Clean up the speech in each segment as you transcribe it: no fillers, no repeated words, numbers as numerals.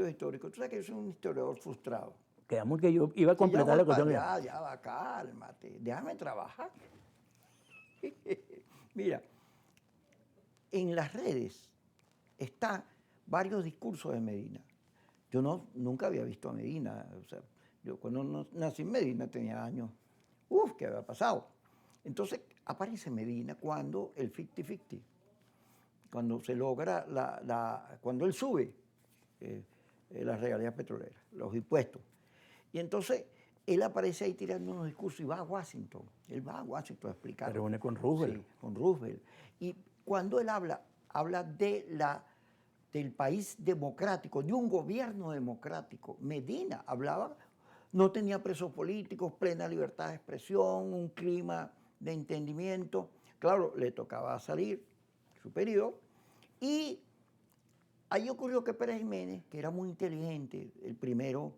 estudios históricos. Tú sabes que yo soy un historiador frustrado. Quedamos que yo iba a completar la cuestión. Ya va, cálmate, déjame trabajar. Mira, en las redes están varios discursos de Medina. Yo nunca había visto a Medina. O sea, yo cuando nací en Medina tenía años. ¿Qué había pasado? Entonces aparece Medina cuando el 50-50, cuando se logra cuando él sube las regalías petroleras, los impuestos. Y entonces él aparece ahí tirando unos discursos y va a Washington. Él va a Washington a explicar. Se reúne con Roosevelt. Sí, con Roosevelt. Y cuando él habla del país democrático, de un gobierno democrático. Medina hablaba, no tenía presos políticos, plena libertad de expresión, un clima de entendimiento. Claro, le tocaba salir su periodo. Y ahí ocurrió que Pérez Jiménez, que era muy inteligente, el primero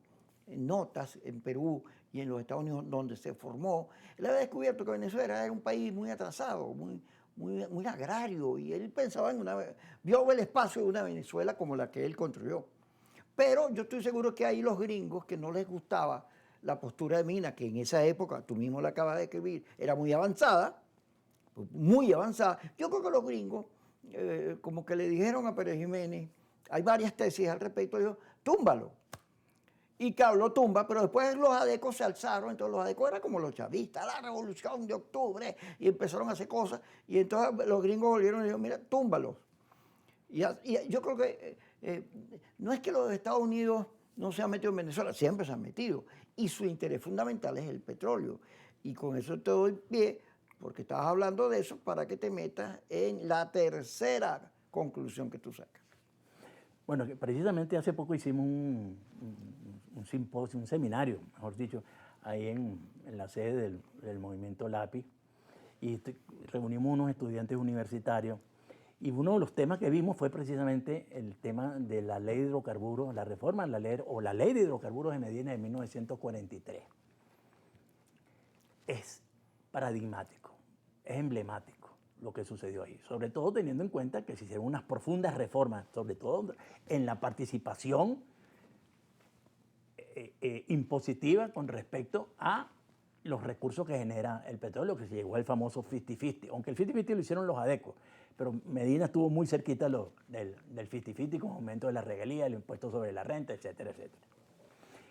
en notas en Perú y en los Estados Unidos, donde se formó, él había descubierto que Venezuela era un país muy atrasado, muy agrario, y él pensaba vio el espacio de una Venezuela como la que él construyó. Pero yo estoy seguro que hay los gringos que no les gustaba la postura de Mina, que en esa época, tú mismo la acabas de escribir, era muy avanzada, muy avanzada. Yo creo que los gringos, como que le dijeron a Pérez Jiménez, hay varias tesis al respecto, dijo, túmbalo. Y claro, lo tumba, pero después los adecos se alzaron, entonces los adecos eran como los chavistas, la revolución de octubre, y empezaron a hacer cosas, y entonces los gringos volvieron y dijeron, mira, túmbalos. Y yo creo que no es que los Estados Unidos no se han metido en Venezuela, siempre se han metido, y su interés fundamental es el petróleo. Y con eso te doy pie, porque estabas hablando de eso, para que te metas en la tercera conclusión que tú sacas. Bueno, precisamente hace poco hicimos un simposio, un seminario, mejor dicho, ahí en la sede del movimiento LAPI, y reunimos unos estudiantes universitarios, y uno de los temas que vimos fue precisamente el tema de la ley de hidrocarburos, la reforma de la ley de hidrocarburos de Medina de 1943. Es paradigmático, es emblemático lo que sucedió ahí, sobre todo teniendo en cuenta que se hicieron unas profundas reformas, sobre todo en la participación impositiva con respecto a los recursos que genera el petróleo, que se llegó al famoso 50-50, aunque el 50-50 lo hicieron los adecos, pero Medina estuvo muy cerquita del 50-50 con aumento de la regalía, el impuesto sobre la renta, etcétera, etcétera.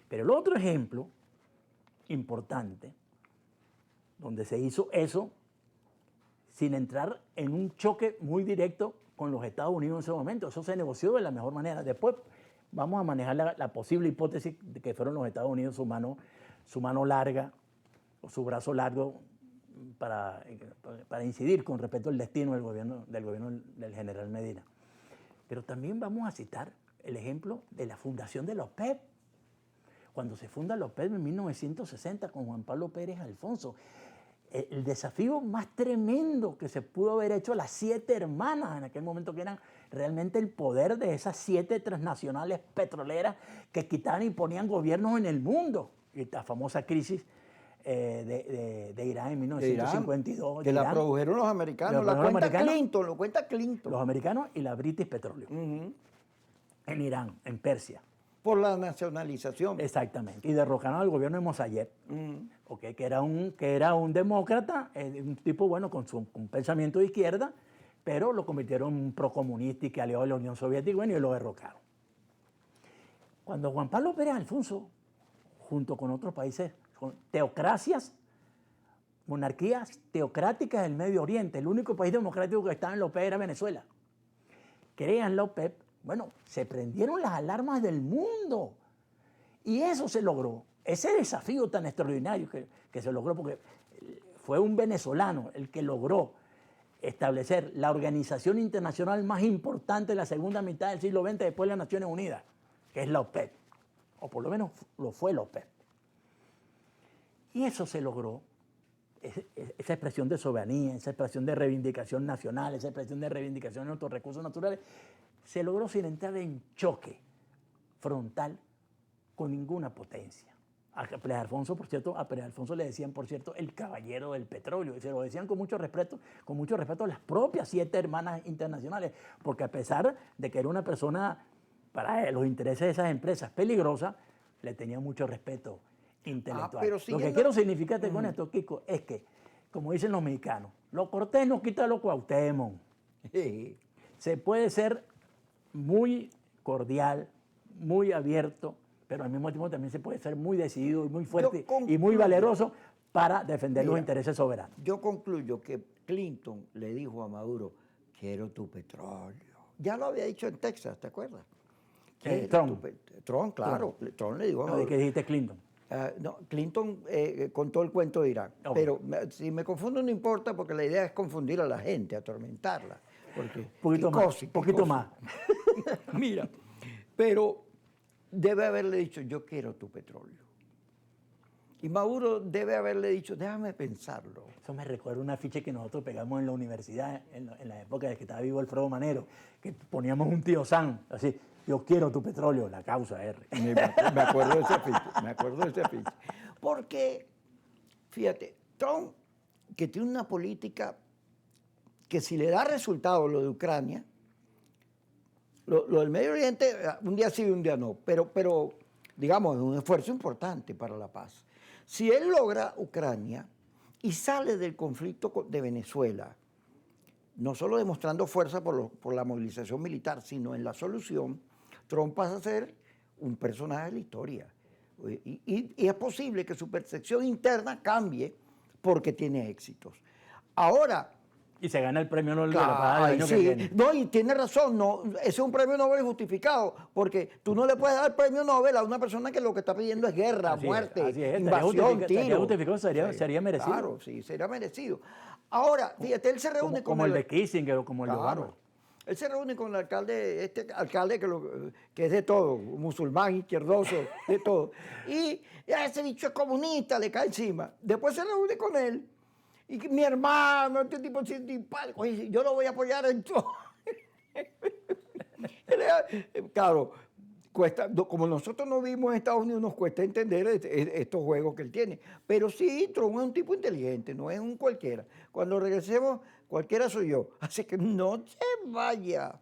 Pero el otro ejemplo importante, donde se hizo eso sin entrar en un choque muy directo con los Estados Unidos en ese momento. Eso se negoció de la mejor manera. Después vamos a manejar la posible hipótesis de que fueron los Estados Unidos su mano larga o su brazo largo para incidir con respecto al destino del gobierno del general Medina. Pero también vamos a citar el ejemplo de la fundación de la OPEP. Cuando se funda la OPEP en 1960 con Juan Pablo Pérez Alfonso, el desafío más tremendo que se pudo haber hecho a las 7 hermanas en aquel momento, que eran realmente el poder de esas 7 transnacionales petroleras que quitaban y ponían gobiernos en el mundo. Y la famosa crisis de Irán en 1952. Que la produjeron los americanos, lo cuenta Clinton. Los americanos y la British Petroleum. En Irán, en Persia. Por la nacionalización. Exactamente. Y derrocaron al gobierno de Mossadegh, okay, que era un demócrata, un tipo bueno con un pensamiento de izquierda, pero lo convirtieron en un procomunista y que aliado de la Unión Soviética, bueno, y lo derrocaron. Cuando Juan Pablo Pérez Alfonso, junto con otros países, con teocracias, monarquías teocráticas del Medio Oriente, el único país democrático que estaba en la OPEP era Venezuela, crean la OPEP. Bueno, se prendieron las alarmas del mundo y eso se logró. Ese desafío tan extraordinario que se logró porque fue un venezolano el que logró establecer la organización internacional más importante de la segunda mitad del siglo XX después de las Naciones Unidas, que es la OPEP, o por lo menos lo fue la OPEP. Y eso se logró, esa expresión de soberanía, esa expresión de reivindicación nacional, esa expresión de reivindicación de nuestros recursos naturales, se logró sin entrar en choque frontal con ninguna potencia. A Pérez Alfonso, por cierto, a Pérez Alfonso le decían, por cierto, el caballero del petróleo, y se lo decían con mucho respeto a las propias 7 hermanas internacionales, porque a pesar de que era una persona para los intereses de esas empresas peligrosas, le tenía mucho respeto intelectual. pero Lo siguiendo- que quiero significarte con esto, Kiko, es que, como dicen los mexicanos, lo cortés no quita lo Cuauhtémoc. Sí. Se puede ser muy cordial, muy abierto, pero al mismo tiempo también se puede ser muy decidido y muy fuerte y muy concluyo. valeroso para defender los Mira, intereses soberanos. Yo concluyo que Clinton le dijo a Maduro, quiero tu petróleo. Ya lo había dicho en Texas, ¿te acuerdas? Quiero Trump. tu Trump, claro. Trump le dijo a No, ¿de Maduro. qué dijiste Clinton? No, Clinton contó el cuento de Irán. Ok. Pero si me confundo no importa porque la idea es confundir a la gente, atormentarla. Porque, Poquito qué más, cosa, qué poquito cosa. más. Mira, pero debe haberle dicho, yo quiero tu petróleo. Y Maduro debe haberle dicho, déjame pensarlo. Eso me recuerda una afiche que nosotros pegamos en la universidad, en la época de que estaba vivo Alfredo Manero, que poníamos un tío San, así, yo quiero tu petróleo, la causa R. Me acuerdo de ese afiche, me acuerdo de ese afiche. Porque, fíjate, Trump, que tiene una política que si le da resultado lo de Ucrania, lo del Medio Oriente, un día sí y un día no, pero digamos, es un esfuerzo importante para la paz. Si él logra Ucrania y sale del conflicto de Venezuela, no solo demostrando fuerza por la movilización militar, sino en la solución, Trump pasa a ser un personaje de la historia. Y es posible que su percepción interna cambie porque tiene éxitos. Ahora, Y se gana el premio Nobel de la Paz el ay, año que sí, viene. no, y tiene razón, no, ese es un premio Nobel justificado, porque tú no le puedes dar premio Nobel a una persona que lo que está pidiendo es guerra, Así es, muerte, así es, estaría invasión, estaría tiro. justificado, sería merecido. Claro, sí, sería merecido. Ahora, fíjate, él se reúne Como con el de Kissinger o como el de Obama. Claro. Él se reúne con el alcalde, este alcalde que es de todo, musulmán, izquierdoso, de todo. Y ese bicho es comunista, le cae encima. Después se reúne con él. Y que, mi hermano, este tipo es simpático, oye, yo lo voy a apoyar en todo. Claro, cuesta, como nosotros no vimos en Estados Unidos, nos cuesta entender estos juegos que él tiene. Pero sí, Trump es un tipo inteligente, no es un cualquiera. Cuando regresemos, cualquiera soy yo. Así que no se vaya.